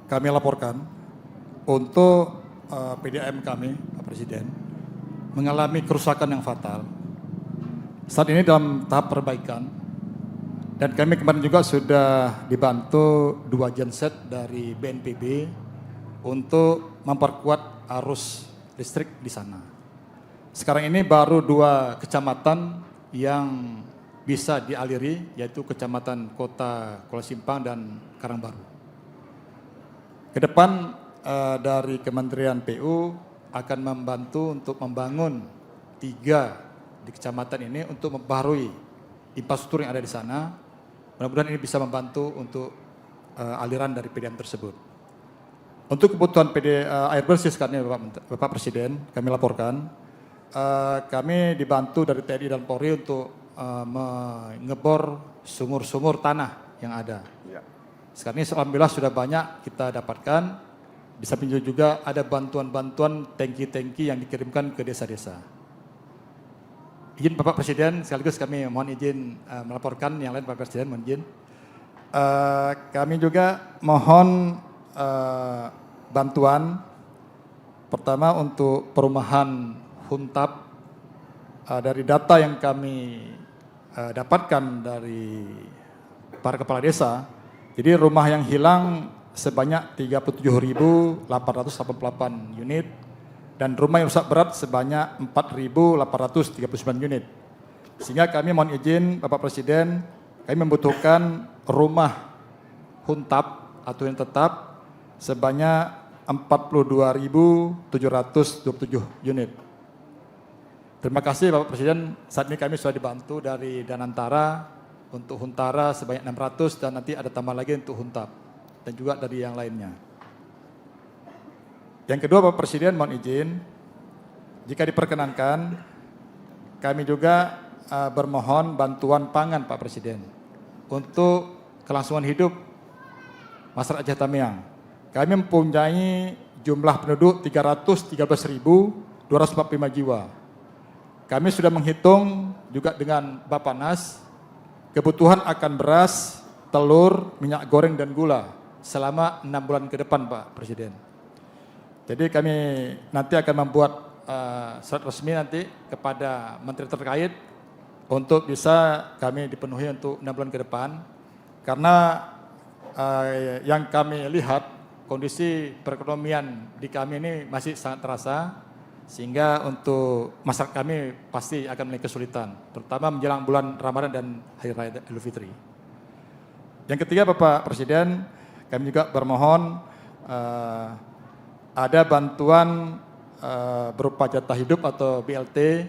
kami laporkan untuk PDAM kami, Pak Presiden, mengalami kerusakan yang fatal. Saat ini dalam tahap perbaikan, dan kami kemarin juga sudah dibantu 2 genset dari BNPB untuk memperkuat arus listrik di sana. Sekarang ini baru 2 kecamatan yang bisa dialiri, yaitu Kecamatan Kota Kuala Simpang dan Karangbaru. Ke depan dari Kementerian PU akan membantu untuk membangun 3 di kecamatan ini untuk memperbarui infrastruktur yang ada di sana. Mudah-mudahan ini bisa membantu untuk aliran dari PDAM tersebut. Untuk kebutuhan air bersih sekarang ini Bapak Presiden, kami laporkan, kami dibantu dari TNI dan Polri untuk mengebor sumur-sumur tanah yang ada. Ya. Sekarang ini alhamdulillah sudah banyak kita dapatkan. Bisa pinjau juga ada bantuan-bantuan tangki-tangki yang dikirimkan ke desa-desa. Izin Bapak Presiden, sekaligus kami mohon izin melaporkan yang lain Bapak Presiden, mohon izin. Kami juga mohon bantuan pertama untuk perumahan Huntap. Dari data yang kami dapatkan dari para kepala desa, jadi rumah yang hilang sebanyak 37.888 unit dan rumah yang rusak berat sebanyak 4.839 unit. Sehingga kami mohon izin Bapak Presiden, kami membutuhkan rumah Huntap atau yang tetap sebanyak 42.727 unit. Terima kasih Bapak Presiden, saat ini kami sudah dibantu dari Danantara untuk Huntara sebanyak 600 dan nanti ada tambah lagi untuk Huntap dan juga dari yang lainnya. Yang kedua Bapak Presiden mohon izin, jika diperkenankan kami juga bermohon bantuan pangan Pak Presiden untuk kelangsungan hidup masyarakat Aceh Tamiang. Kami mempunyai jumlah penduduk 313.245 jiwa. Kami sudah menghitung juga dengan Bappenas kebutuhan akan beras, telur, minyak goreng dan gula selama 6 bulan ke depan Pak Presiden. Jadi kami nanti akan membuat surat resmi nanti kepada menteri terkait untuk bisa kami dipenuhi untuk 6 bulan ke depan. Karena yang kami lihat kondisi perekonomian di kami ini masih sangat terasa. Sehingga untuk masyarakat kami pasti akan memiliki kesulitan, terutama menjelang bulan Ramadan dan Hari Raya Idul Fitri. Yang ketiga Bapak Presiden, kami juga bermohon ada bantuan berupa jatah hidup atau BLT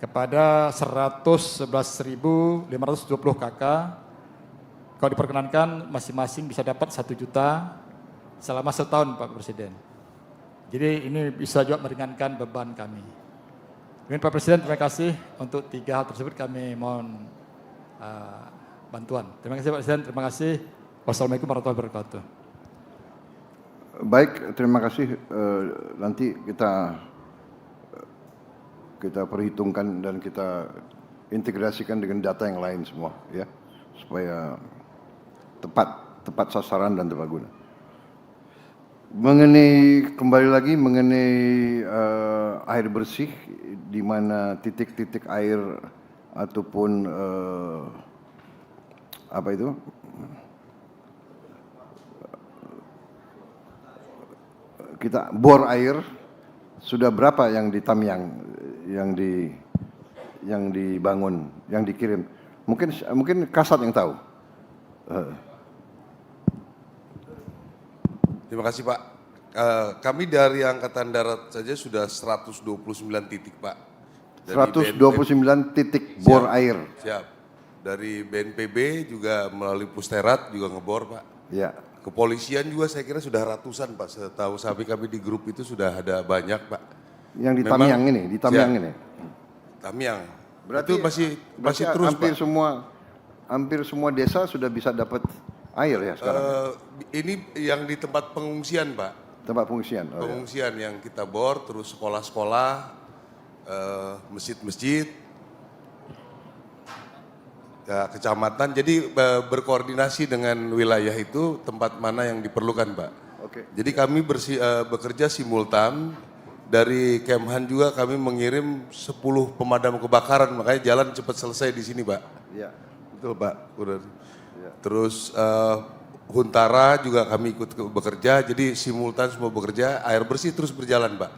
kepada 111.520 KK. Kalau diperkenankan masing-masing bisa dapat 1 juta selama setahun Pak Presiden. Jadi ini bisa juga meringankan beban kami. Mungkin Pak Presiden terima kasih untuk 3 hal tersebut kami mohon bantuan. Terima kasih Pak Presiden, terima kasih. Wassalamualaikum warahmatullahi wabarakatuh. Baik, terima kasih. Nanti kita perhitungkan dan kita integrasikan dengan data yang lain semua, ya, supaya tepat sasaran dan tepat guna. Kembali lagi mengenai air bersih, di mana titik-titik air ataupun apa itu kita bor air sudah berapa yang di Tamiang yang dibangun, yang dikirim? Mungkin Kasat yang tahu. Terima kasih Pak. Kami dari Angkatan Darat saja sudah 129 titik Pak. Dari 129 titik bor air. Siap. Dari BNPB juga melalui Pusterat juga ngebor Pak. Ya. Kepolisian juga saya kira sudah ratusan Pak. Setahu kami di grup itu sudah ada banyak Pak. Yang di Tamiang ini, di Tamiang ini. Tamiang. Berarti itu masih terus hampir semua desa sudah bisa dapat air ya sekarang. Ini yang di tempat pengungsian Pak. Tempat pengungsian. Oh, pengungsian ya. Yang kita bor, terus sekolah-sekolah, masjid-masjid, ya, kecamatan. Jadi berkoordinasi dengan wilayah itu tempat mana yang diperlukan Pak. Oke. Jadi kami bekerja simultan. Dari Kemhan juga kami mengirim 10 pemadam kebakaran, makanya jalan cepat selesai di sini, Pak. Iya. Betul, Pak. Udah. Iya. Terus Huntara juga kami ikut bekerja, jadi simultan semua bekerja, air bersih terus berjalan, Pak.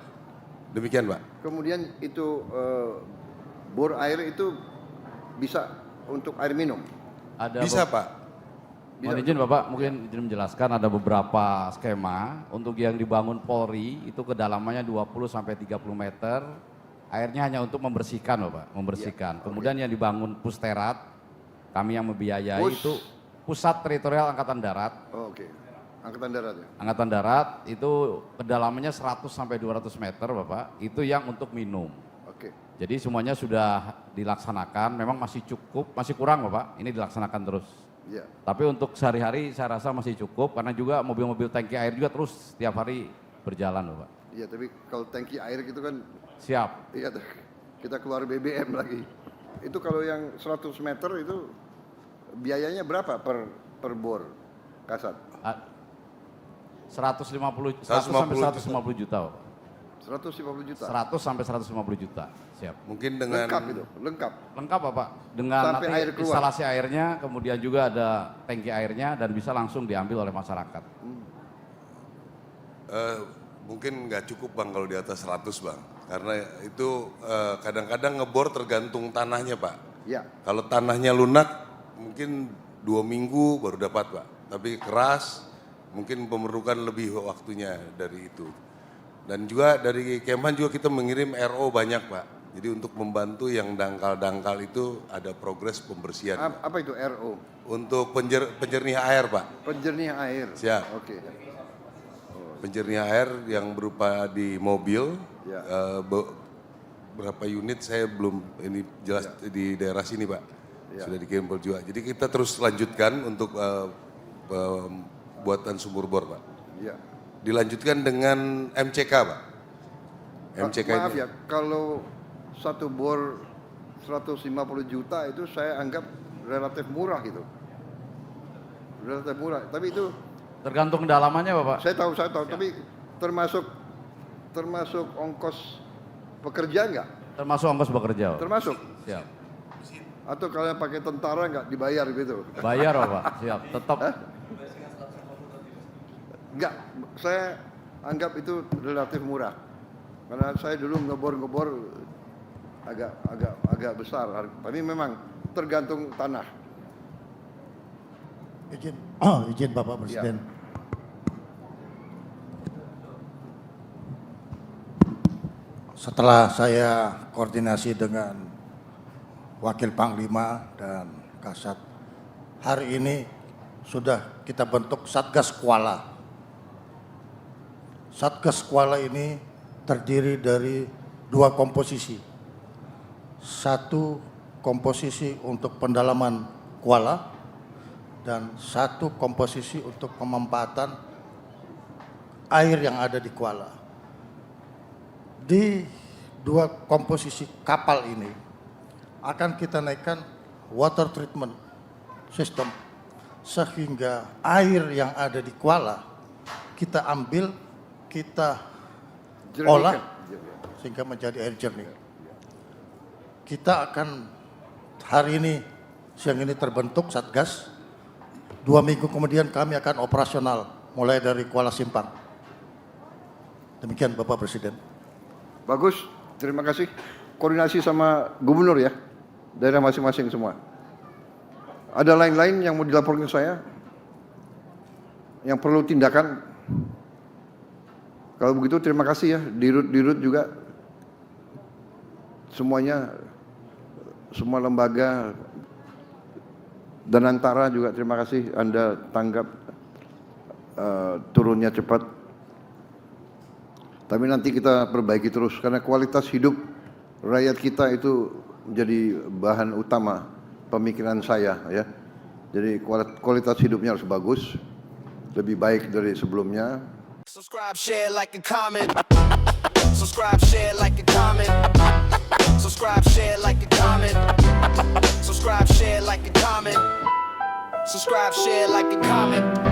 Demikian, Pak. Kemudian itu bor air itu bisa untuk air minum. Bisa, Pak. Mohon izin Bapak, mungkin izin menjelaskan ada beberapa skema untuk yang dibangun Polri itu kedalamannya 20 sampai 30 meter, airnya hanya untuk membersihkan Bapak, membersihkan. Kemudian yang dibangun Pusterat, kami yang membiayai itu Pusat Teritorial Angkatan Darat. Oh, oke. Angkatan Darat ya. Angkatan Darat itu kedalamannya 100 sampai 200 meter Bapak, itu yang untuk minum. Oke. Jadi semuanya sudah dilaksanakan, memang masih cukup, masih kurang Bapak, ini dilaksanakan terus. Iya. Tapi untuk sehari-hari saya rasa masih cukup karena juga mobil-mobil tangki air juga terus setiap hari berjalan loh Pak. Iya, tapi kalau tangki air gitu kan, Siap. iya kita keluar BBM lagi. Itu kalau yang 100 meter itu biayanya berapa per bor, Kasat? 100 sampai 150 juta Pak. 150 juta. 100 sampai 150 juta. Siap. Mungkin dengan Lengkap itu, lengkap. Lengkap Bapak. Dengan Sampai nanti air keluar. instalasi airnya, kemudian juga ada tangki airnya dan bisa langsung diambil oleh masyarakat. mungkin nggak cukup Bang kalau di atas 100 Bang. Karena itu kadang-kadang ngebor tergantung tanahnya Pak. Ya. Kalau tanahnya lunak mungkin 2 minggu baru dapat Pak. Tapi keras mungkin memerlukan lebih waktunya dari itu. Dan juga dari Kemhan juga kita mengirim RO banyak Pak. Jadi untuk membantu yang dangkal-dangkal itu ada progres pembersihan. Pak. Apa itu RO? Untuk penjernih air Pak. Penjernih air. Siap. Oke. Penjernih air yang berupa di mobil, Ya. berapa unit saya belum ini jelas di daerah sini Pak. Ya. Sudah dikirim juga. Jadi kita terus lanjutkan untuk buatan sumur bor Pak. Ya. Dilanjutkan dengan MCK Pak. MCK Maaf ini. ya, kalau satu bor 150 juta itu saya anggap relatif murah gitu. Relatif murah, tapi itu Tergantung kedalamannya Bapak. saya tahu, tapi termasuk ongkos pekerja enggak? Termasuk ongkos bekerja Bapak. Termasuk? Siap. Atau kalian pakai tentara enggak dibayar gitu? Bayar Bapak, siap. Tetap. Enggak, saya anggap itu relatif murah. Karena saya dulu ngebor agak besar, tapi memang tergantung tanah. Izin Bapak Presiden. Ya. Setelah saya koordinasi dengan Wakil Panglima dan Kasat, hari ini sudah kita bentuk Satgas Kuala. Satgas Kuala ini terdiri dari 2 komposisi. Satu komposisi untuk pendalaman kuala dan 1 komposisi untuk pemanfaatan air yang ada di kuala. Di 2 komposisi kapal ini akan kita naikkan water treatment system sehingga air yang ada di kuala kita ambil, kita olah sehingga menjadi air jernih. Kita akan hari ini, siang ini terbentuk Satgas. 2 minggu kemudian kami akan operasional mulai dari Kuala Simpang. Demikian Bapak Presiden. Bagus, terima kasih. Koordinasi sama gubernur ya, daerah masing-masing semua. Ada lain-lain yang mau dilaporkan saya? Yang perlu tindakan? Kalau begitu terima kasih ya, dirut juga. Semuanya, semua lembaga dan antara juga terima kasih Anda tanggap turunnya cepat. Tapi nanti kita perbaiki terus karena kualitas hidup rakyat kita itu menjadi bahan utama pemikiran saya ya. Jadi kualitas hidupnya harus bagus, lebih baik dari sebelumnya. Subscribe, share, like, and comment. Subscribe, share, like, and comment. Subscribe, share, like, and comment. Subscribe, share, like, and comment. Subscribe, share, like, and comment.